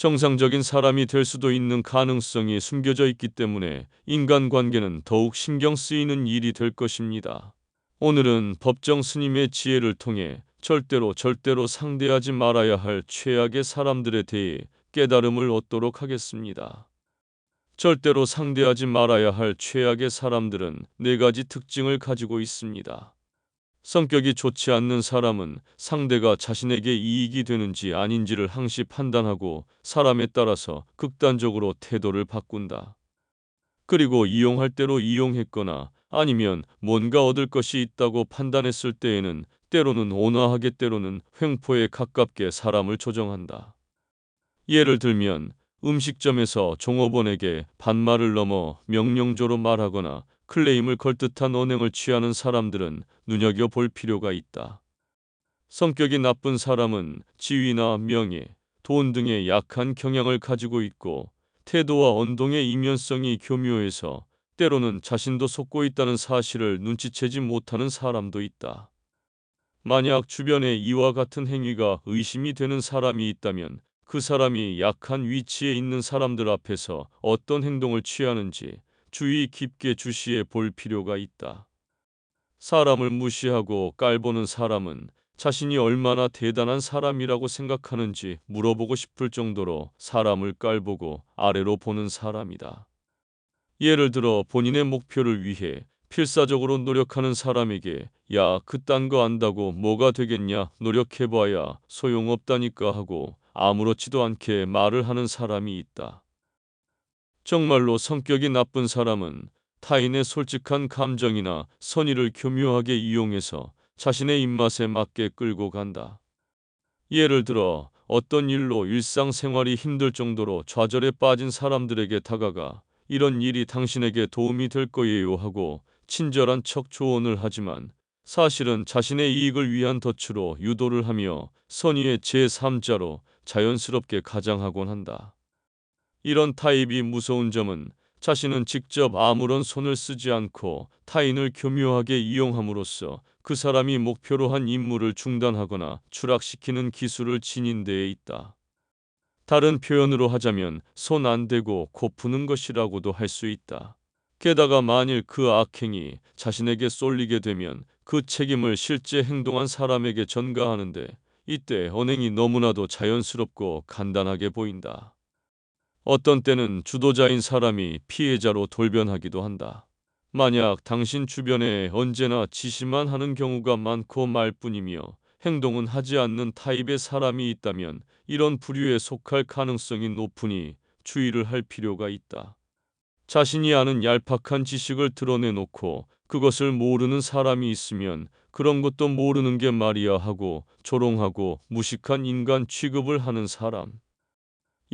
정상적인 사람이 될 수도 있는 가능성이 숨겨져 있기 때문에 인간관계는 더욱 신경 쓰이는 일이 될 것입니다. 오늘은 법정 스님의 지혜를 통해 절대로 상대하지 말아야 할 최악의 사람들에 대해 깨달음을 얻도록 하겠습니다. 절대로 상대하지 말아야 할 최악의 사람들은 네 가지 특징을 가지고 있습니다. 성격이 좋지 않는 사람은 상대가 자신에게 이익이 되는지 아닌지를 항시 판단하고 사람에 따라서 극단적으로 태도를 바꾼다. 그리고 이용할 대로 이용했거나 아니면 뭔가 얻을 것이 있다고 판단했을 때에는 때로는 온화하게 때로는 횡포에 가깝게 사람을 조정한다. 예를 들면 음식점에서 종업원에게 반말을 넘어 명령조로 말하거나 클레임을 걸 듯한 언행을 취하는 사람들은 눈여겨볼 필요가 있다. 성격이 나쁜 사람은 지위나 명예, 돈 등의 약한 경향을 가지고 있고 태도와 언동의 이면성이 교묘해서 때로는 자신도 속고 있다는 사실을 눈치채지 못하는 사람도 있다. 만약 주변에 이와 같은 행위가 의심이 되는 사람이 있다면 그 사람이 약한 위치에 있는 사람들 앞에서 어떤 행동을 취하는지 주의 깊게 주시해 볼 필요가 있다. 사람을 무시하고 깔보는 사람은 자신이 얼마나 대단한 사람이라고 생각하는지 물어보고 싶을 정도로 사람을 깔보고 아래로 보는 사람이다. 예를 들어 본인의 목표를 위해 필사적으로 노력하는 사람에게 야, 그딴 거 안다고 뭐가 되겠냐, 노력해봐야 소용없다니까 하고 아무렇지도 않게 말을 하는 사람이 있다. 정말로 성격이 나쁜 사람은 타인의 솔직한 감정이나 선의를 교묘하게 이용해서 자신의 입맛에 맞게 끌고 간다. 예를 들어 어떤 일로 일상생활이 힘들 정도로 좌절에 빠진 사람들에게 다가가 이런 일이 당신에게 도움이 될 거예요 하고 친절한 척 조언을 하지만 사실은 자신의 이익을 위한 덫으로 유도를 하며 선의의 제3자로 자연스럽게 가장하곤 한다. 이런 타입이 무서운 점은 자신은 직접 아무런 손을 쓰지 않고 타인을 교묘하게 이용함으로써 그 사람이 목표로 한 임무를 중단하거나 추락시키는 기술을 지닌 데에 있다. 다른 표현으로 하자면 손 안 대고 코 푸는 것이라고도 할 수 있다. 게다가 만일 그 악행이 자신에게 쏠리게 되면 그 책임을 실제 행동한 사람에게 전가하는데 이때 언행이 너무나도 자연스럽고 간단하게 보인다. 어떤 때는 주도자인 사람이 피해자로 돌변하기도 한다. 만약 당신 주변에 언제나 지시만 하는 경우가 많고 말뿐이며 행동은 하지 않는 타입의 사람이 있다면 이런 부류에 속할 가능성이 높으니 주의를 할 필요가 있다. 자신이 아는 얄팍한 지식을 드러내놓고 그것을 모르는 사람이 있으면 그런 것도 모르는 게 말이야 하고 조롱하고 무식한 인간 취급을 하는 사람.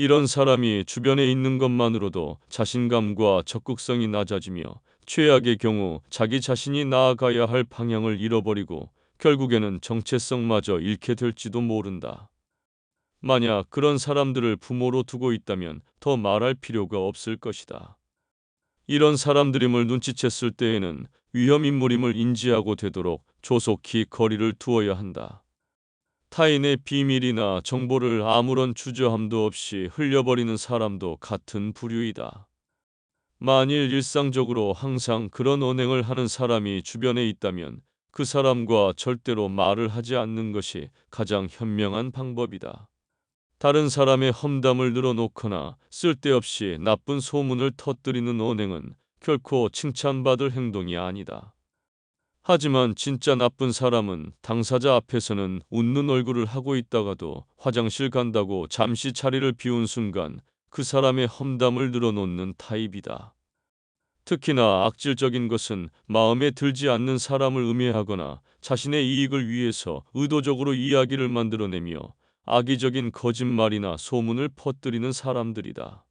이런 사람이 주변에 있는 것만으로도 자신감과 적극성이 낮아지며 최악의 경우 자기 자신이 나아가야 할 방향을 잃어버리고 결국에는 정체성마저 잃게 될지도 모른다. 만약 그런 사람들을 부모로 두고 있다면 더 말할 필요가 없을 것이다. 이런 사람들임을 눈치챘을 때에는 위험인물임을 인지하고 되도록 조속히 거리를 두어야 한다. 타인의 비밀이나 정보를 아무런 주저함도 없이 흘려버리는 사람도 같은 부류이다. 만일 일상적으로 항상 그런 언행을 하는 사람이 주변에 있다면 그 사람과 절대로 말을 하지 않는 것이 가장 현명한 방법이다. 다른 사람의 험담을 늘어놓거나 쓸데없이 나쁜 소문을 터뜨리는 언행은 결코 칭찬받을 행동이 아니다. 하지만 진짜 나쁜 사람은 당사자 앞에서는 웃는 얼굴을 하고 있다가도 화장실 간다고 잠시 자리를 비운 순간 그 사람의 험담을 늘어놓는 타입이다. 특히나 악질적인 것은 마음에 들지 않는 사람을 음해하거나 자신의 이익을 위해서 의도적으로 이야기를 만들어내며 악의적인 거짓말이나 소문을 퍼뜨리는 사람들이다.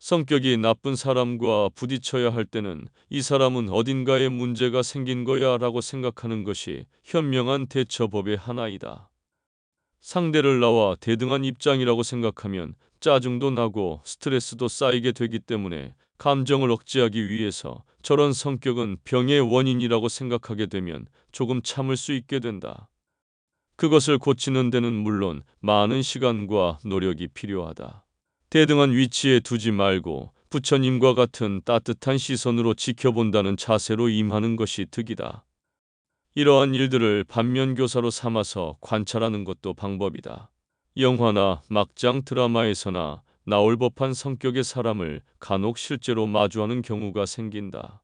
성격이 나쁜 사람과 부딪혀야 할 때는 이 사람은 어딘가에 문제가 생긴 거야 라고 생각하는 것이 현명한 대처법의 하나이다. 상대를 나와 대등한 입장이라고 생각하면 짜증도 나고 스트레스도 쌓이게 되기 때문에 감정을 억제하기 위해서 저런 성격은 병의 원인이라고 생각하게 되면 조금 참을 수 있게 된다. 그것을 고치는 데는 물론 많은 시간과 노력이 필요하다. 대등한 위치에 두지 말고 부처님과 같은 따뜻한 시선으로 지켜본다는 자세로 임하는 것이 득이다. 이러한 일들을 반면교사로 삼아서 관찰하는 것도 방법이다. 영화나 막장 드라마에서나 나올 법한 성격의 사람을 간혹 실제로 마주하는 경우가 생긴다.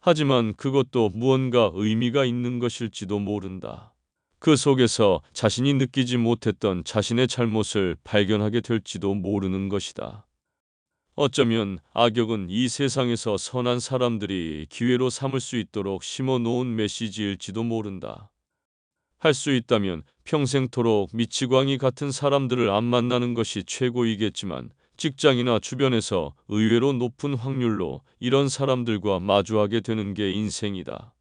하지만 그것도 무언가 의미가 있는 것일지도 모른다. 그 속에서 자신이 느끼지 못했던 자신의 잘못을 발견하게 될지도 모르는 것이다. 어쩌면 악역은 이 세상에서 선한 사람들이 기회로 삼을 수 있도록 심어 놓은 메시지일지도 모른다. 할 수 있다면 평생토록 미치광이 같은 사람들을 안 만나는 것이 최고이겠지만 직장이나 주변에서 의외로 높은 확률로 이런 사람들과 마주하게 되는 게 인생이다.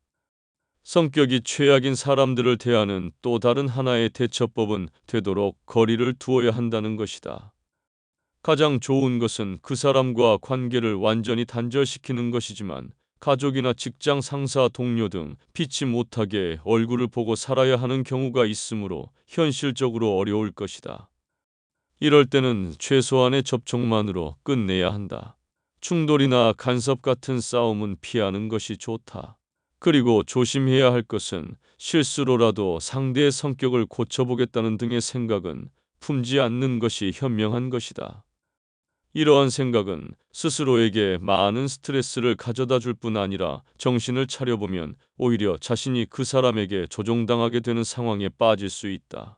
성격이 최악인 사람들을 대하는 또 다른 하나의 대처법은 되도록 거리를 두어야 한다는 것이다. 가장 좋은 것은 그 사람과 관계를 완전히 단절시키는 것이지만 가족이나 직장 상사, 동료 등 피치 못하게 얼굴을 보고 살아야 하는 경우가 있으므로 현실적으로 어려울 것이다. 이럴 때는 최소한의 접촉만으로 끝내야 한다. 충돌이나 간섭 같은 싸움은 피하는 것이 좋다. 그리고 조심해야 할 것은 실수로라도 상대의 성격을 고쳐보겠다는 등의 생각은 품지 않는 것이 현명한 것이다. 이러한 생각은 스스로에게 많은 스트레스를 가져다 줄 뿐 아니라 정신을 차려보면 오히려 자신이 그 사람에게 조종당하게 되는 상황에 빠질 수 있다.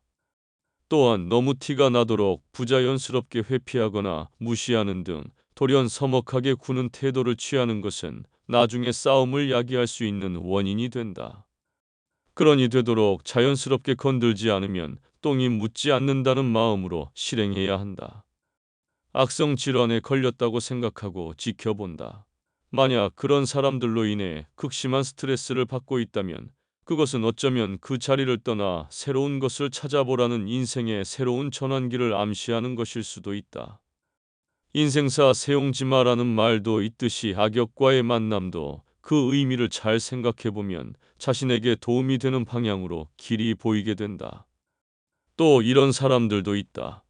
또한 너무 티가 나도록 부자연스럽게 회피하거나 무시하는 등 돌연 서먹하게 구는 태도를 취하는 것은 나중에 싸움을 야기할 수 있는 원인이 된다. 그러니 되도록 자연스럽게 건들지 않으면 똥이 묻지 않는다는 마음으로 실행해야 한다. 악성 질환에 걸렸다고 생각하고 지켜본다. 만약 그런 사람들로 인해 극심한 스트레스를 받고 있다면 그것은 어쩌면 그 자리를 떠나 새로운 것을 찾아보라는 인생의 새로운 전환기를 암시하는 것일 수도 있다. 인생사 세용지마라는 말도 있듯이 악역과의 만남도 그 의미를 잘 생각해보면 자신에게 도움이 되는 방향으로 길이 보이게 된다. 또 이런 사람들도 있다.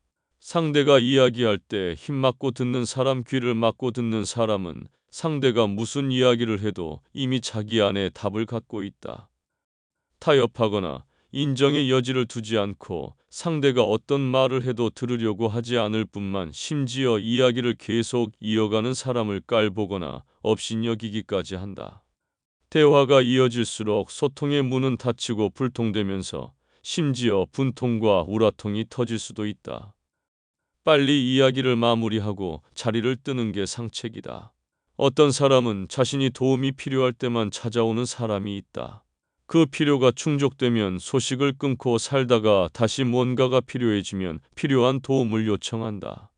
상대가 이야기할 때 힘맞고 듣는 사람, 귀를 막고 듣는 사람은 상대가 무슨 이야기를 해도 이미 자기 안에 답을 갖고 있다. 타협하거나 인정의 여지를 두지 않고 상대가 어떤 말을 해도 들으려고 하지 않을 뿐만 심지어 이야기를 계속 이어가는 사람을 깔보거나 업신여기기까지 한다. 대화가 이어질수록 소통의 문은 닫히고 불통되면서 심지어 분통과 우라통이 터질 수도 있다. 빨리 이야기를 마무리하고 자리를 뜨는 게 상책이다. 어떤 사람은 자신이 도움이 필요할 때만 찾아오는 사람이 있다. 그 필요가 충족되면 소식을 끊고 살다가 다시 뭔가가 필요해지면 필요한 도움을 요청한다.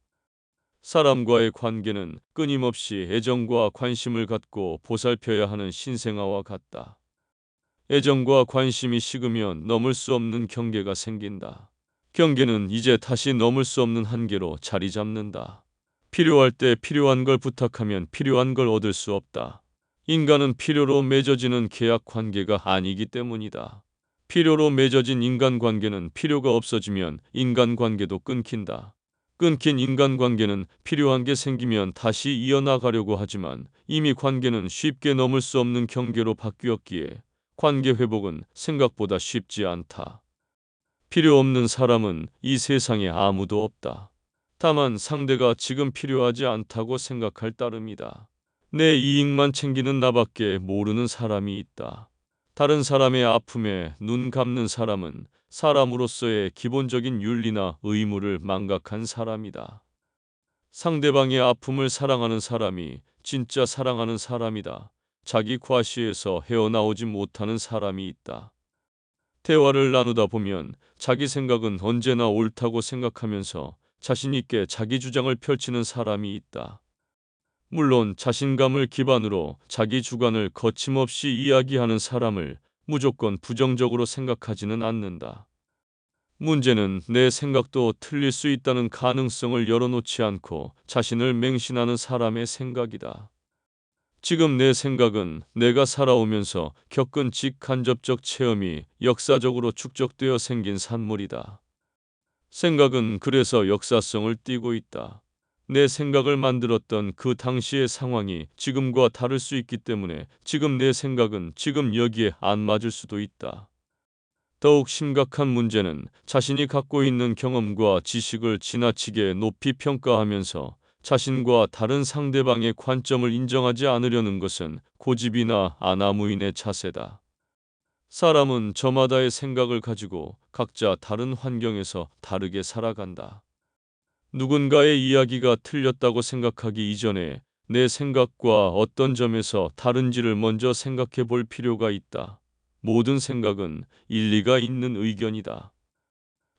사람과의 관계는 끊임없이 애정과 관심을 갖고 보살펴야 하는 신생아와 같다. 애정과 관심이 식으면 넘을 수 없는 경계가 생긴다. 경계는 이제 다시 넘을 수 없는 한계로 자리 잡는다. 필요할 때 필요한 걸 부탁하면 필요한 걸 얻을 수 없다. 인간은 필요로 맺어지는 계약 관계가 아니기 때문이다. 필요로 맺어진 인간관계는 필요가 없어지면 인간관계도 끊긴다. 끊긴 인간관계는 필요한 게 생기면 다시 이어나가려고 하지만 이미 관계는 쉽게 넘을 수 없는 경계로 바뀌었기에 관계 회복은 생각보다 쉽지 않다. 필요 없는 사람은 이 세상에 아무도 없다. 다만 상대가 지금 필요하지 않다고 생각할 따름이다. 내 이익만 챙기는 나밖에 모르는 사람이 있다. 다른 사람의 아픔에 눈 감는 사람은 사람으로서의 기본적인 윤리나 의무를 망각한 사람이다. 상대방의 아픔을 사랑하는 사람이 진짜 사랑하는 사람이다. 자기 과시에서 헤어나오지 못하는 사람이 있다. 대화를 나누다 보면 자기 생각은 언제나 옳다고 생각하면서 자신 있게 자기 주장을 펼치는 사람이 있다. 물론 자신감을 기반으로 자기 주관을 거침없이 이야기하는 사람을 무조건 부정적으로 생각하지는 않는다. 문제는 내 생각도 틀릴 수 있다는 가능성을 열어놓지 않고 자신을 맹신하는 사람의 생각이다. 지금 내 생각은 내가 살아오면서 겪은 직간접적 체험이 역사적으로 축적되어 생긴 산물이다. 생각은 그래서 역사성을 띠고 있다. 내 생각을 만들었던 그 당시의 상황이 지금과 다를 수 있기 때문에 지금 내 생각은 지금 여기에 안 맞을 수도 있다. 더욱 심각한 문제는 자신이 갖고 있는 경험과 지식을 지나치게 높이 평가하면서 자신과 다른 상대방의 관점을 인정하지 않으려는 것은 고집이나 아나무인의 자세다. 사람은 저마다의 생각을 가지고 각자 다른 환경에서 다르게 살아간다. 누군가의 이야기가 틀렸다고 생각하기 이전에 내 생각과 어떤 점에서 다른지를 먼저 생각해 볼 필요가 있다. 모든 생각은 일리가 있는 의견이다.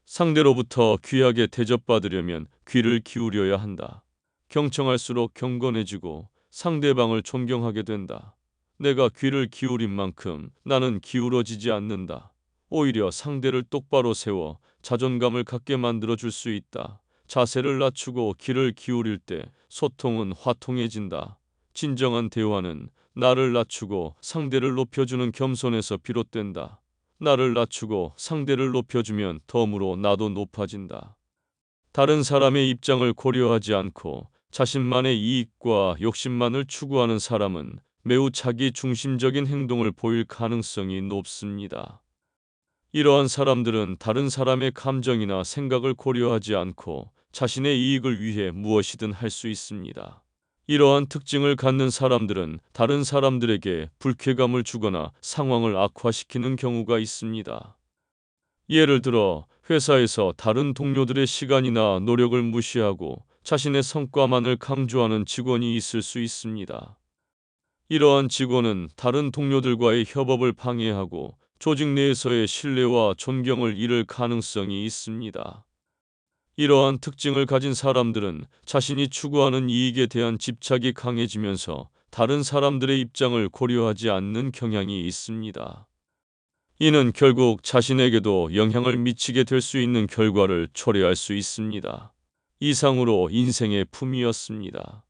상대로부터 귀하게 대접받으려면 귀를 기울여야 한다. 경청할수록 경건해지고 상대방을 존경하게 된다. 내가 귀를 기울인 만큼 나는 기울어지지 않는다. 오히려 상대를 똑바로 세워 자존감을 갖게 만들어 줄 수 있다. 자세를 낮추고 귀를 기울일 때 소통은 화통해진다. 진정한 대화는 나를 낮추고 상대를 높여주는 겸손에서 비롯된다. 나를 낮추고 상대를 높여주면 덤으로 나도 높아진다. 다른 사람의 입장을 고려하지 않고 자신만의 이익과 욕심만을 추구하는 사람은 매우 자기 중심적인 행동을 보일 가능성이 높습니다. 이러한 사람들은 다른 사람의 감정이나 생각을 고려하지 않고 자신의 이익을 위해 무엇이든 할 수 있습니다. 이러한 특징을 갖는 사람들은 다른 사람들에게 불쾌감을 주거나 상황을 악화시키는 경우가 있습니다. 예를 들어 회사에서 다른 동료들의 시간이나 노력을 무시하고 자신의 성과만을 강조하는 직원이 있을 수 있습니다. 이러한 직원은 다른 동료들과의 협업을 방해하고 조직 내에서의 신뢰와 존경을 잃을 가능성이 있습니다. 이러한 특징을 가진 사람들은 자신이 추구하는 이익에 대한 집착이 강해지면서 다른 사람들의 입장을 고려하지 않는 경향이 있습니다. 이는 결국 자신에게도 영향을 미치게 될 수 있는 결과를 초래할 수 있습니다. 이상으로 인생의 품이었습니다.